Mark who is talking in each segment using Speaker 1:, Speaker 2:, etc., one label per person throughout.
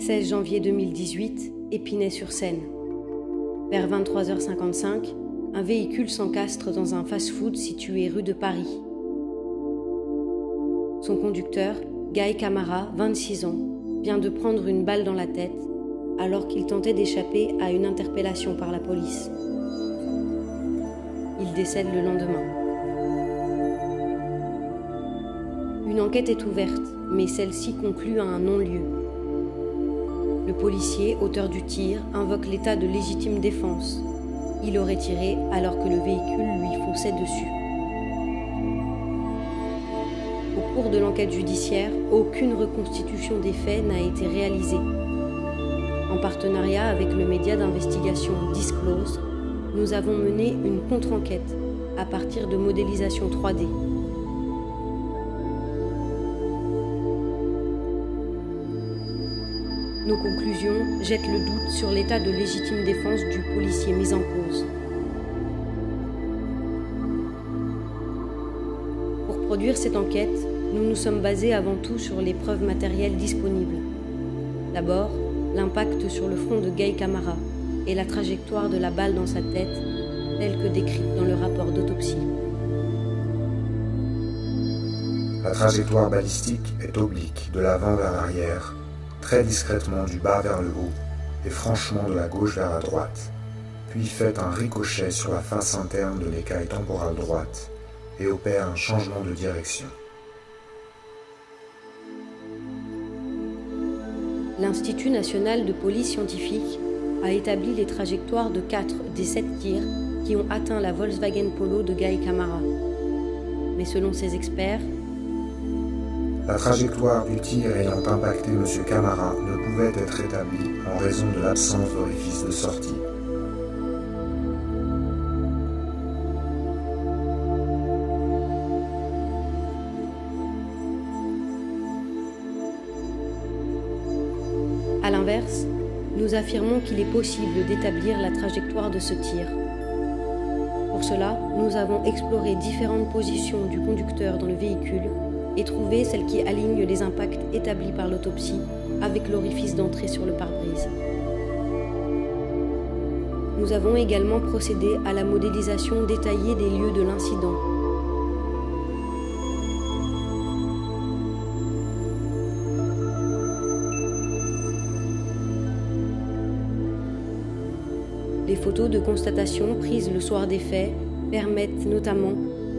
Speaker 1: 16 janvier 2018, Épinay-sur-Seine. Vers 23h55, un véhicule s'encastre dans un fast-food situé rue de Paris. Son conducteur, Guy Camara, 26 ans, vient de prendre une balle dans la tête alors qu'il tentait d'échapper à une interpellation par la police. Il décède le lendemain. Une enquête est ouverte, mais celle-ci conclut à un non-lieu. Le policier, auteur du tir, invoque l'état de légitime défense. Il aurait tiré alors que le véhicule lui fonçait dessus. Au cours de l'enquête judiciaire, aucune reconstitution des faits n'a été réalisée. En partenariat avec le média d'investigation Disclose, nous avons mené une contre-enquête à partir de modélisation 3D. Nos conclusions jettent le doute sur l'état de légitime défense du policier mis en cause. Pour produire cette enquête, nous nous sommes basés avant tout sur les preuves matérielles disponibles. D'abord, l'impact sur le front de Guy Camara et la trajectoire de la balle dans sa tête, telle que décrite dans le rapport d'autopsie.
Speaker 2: La trajectoire balistique est oblique de l'avant vers l'arrière, très discrètement du bas vers le haut et franchement de la gauche vers la droite, puis fait un ricochet sur la face interne de l'écaille temporale droite et opère un changement de direction.
Speaker 1: L'Institut national de police scientifique a établi les trajectoires de 4 des 7 tirs qui ont atteint la Volkswagen Polo de Guy Camara. Mais selon ces experts,
Speaker 2: la trajectoire du tir ayant impacté M. Camara ne pouvait être établie en raison de l'absence d'orifice de sortie.
Speaker 1: à l'inverse, nous affirmons qu'il est possible d'établir la trajectoire de ce tir. Pour cela, nous avons exploré différentes positions du conducteur dans le véhicule et trouvé celle qui aligne les impacts établis par l'autopsie avec l'orifice d'entrée sur le pare-brise. Nous avons également procédé à la modélisation détaillée des lieux de l'incident. Les photos de constatation prises le soir des faits permettent notamment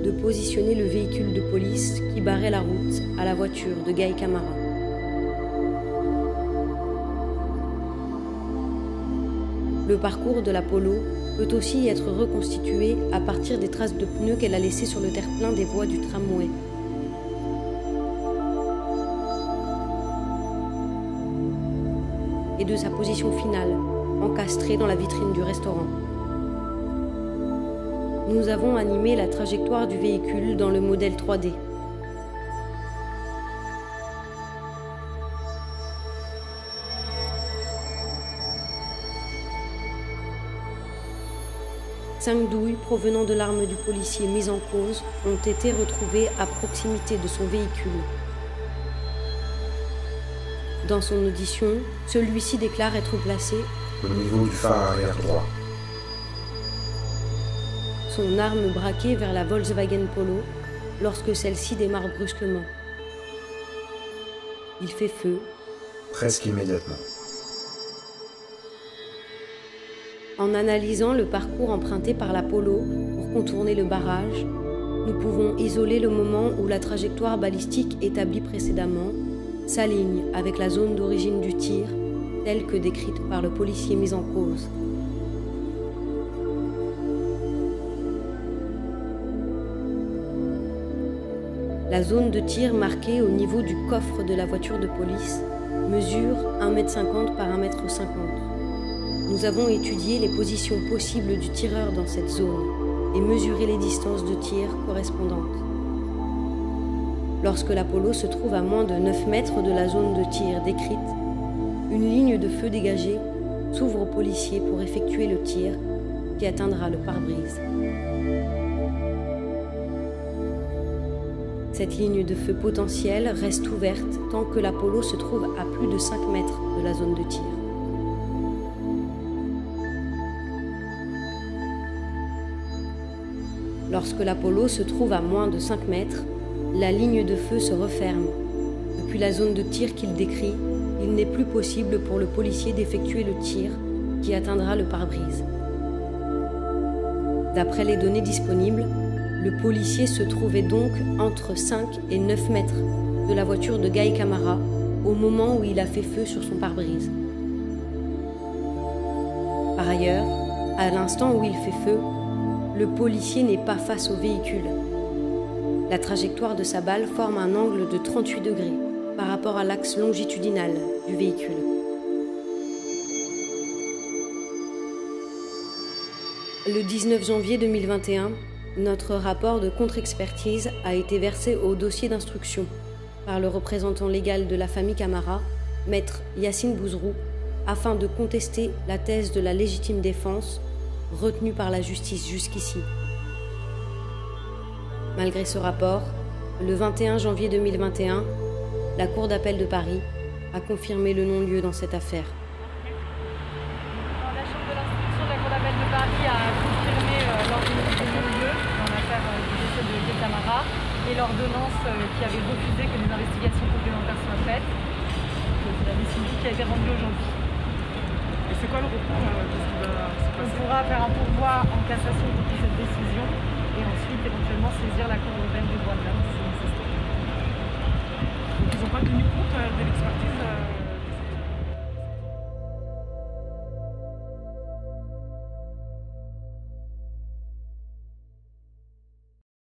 Speaker 1: de positionner le véhicule de police qui barrait la route à la voiture de Guy Camara. Le parcours de la Polo peut aussi être reconstitué à partir des traces de pneus qu'elle a laissées sur le terre-plein des voies du tramway. Et de sa position finale, encastrée dans la vitrine du restaurant. Nous avons animé la trajectoire du véhicule dans le modèle 3D. Cinq douilles provenant de l'arme du policier mis en cause ont été retrouvées à proximité de son véhicule. Dans son audition, celui-ci déclare être placé
Speaker 2: au niveau du phare arrière droit.
Speaker 1: Son arme braquée vers la Volkswagen Polo lorsque celle-ci démarre brusquement. Il fait feu.
Speaker 2: Presque immédiatement.
Speaker 1: En analysant le parcours emprunté par la Polo pour contourner le barrage, nous pouvons isoler le moment où la trajectoire balistique établie précédemment s'aligne avec la zone d'origine du tir, telle que décrite par le policier mis en cause. La zone de tir marquée au niveau du coffre de la voiture de police mesure 1,50 m par 1,50 m. Nous avons étudié les positions possibles du tireur dans cette zone et mesuré les distances de tir correspondantes. Lorsque la Polo se trouve à moins de 9 mètres de la zone de tir décrite, une ligne de feu dégagée s'ouvre aux policiers pour effectuer le tir qui atteindra le pare-brise. Cette ligne de feu potentielle reste ouverte tant que l'Apollo se trouve à plus de 5 mètres de la zone de tir. Lorsque l'Apollo se trouve à moins de 5 mètres, la ligne de feu se referme. Depuis la zone de tir qu'il décrit, il n'est plus possible pour le policier d'effectuer le tir qui atteindra le pare-brise. D'après les données disponibles, le policier se trouvait donc entre 5 et 9 mètres de la voiture de Guy Camara au moment où il a fait feu sur son pare-brise. Par ailleurs, à l'instant où il fait feu, le policier n'est pas face au véhicule. La trajectoire de sa balle forme un angle de 38 degrés par rapport à l'axe longitudinal du véhicule. Le 19 janvier 2021, notre rapport de contre-expertise a été versé au dossier d'instruction par le représentant légal de la famille Camara, maître Yacine Bouzrou, afin de contester la thèse de la légitime défense retenue par la justice jusqu'ici. Malgré ce rapport, le 21 janvier 2021, la Cour d'appel de Paris a confirmé le non-lieu dans cette affaire.
Speaker 3: La Chambre de l'instruction de la Cour d'appel de Paris a confirmé l'ordonnance de non-lieu dans l'affaire du décès de Guy Camara et l'ordonnance qui avait refusé que des investigations complémentaires soient faites. C'est la décision qui a été rendue aujourd'hui.
Speaker 4: Et c'est quoi le recours
Speaker 3: On pourra faire un pourvoi en cassation contre cette décision et ensuite éventuellement saisir la Cour européenne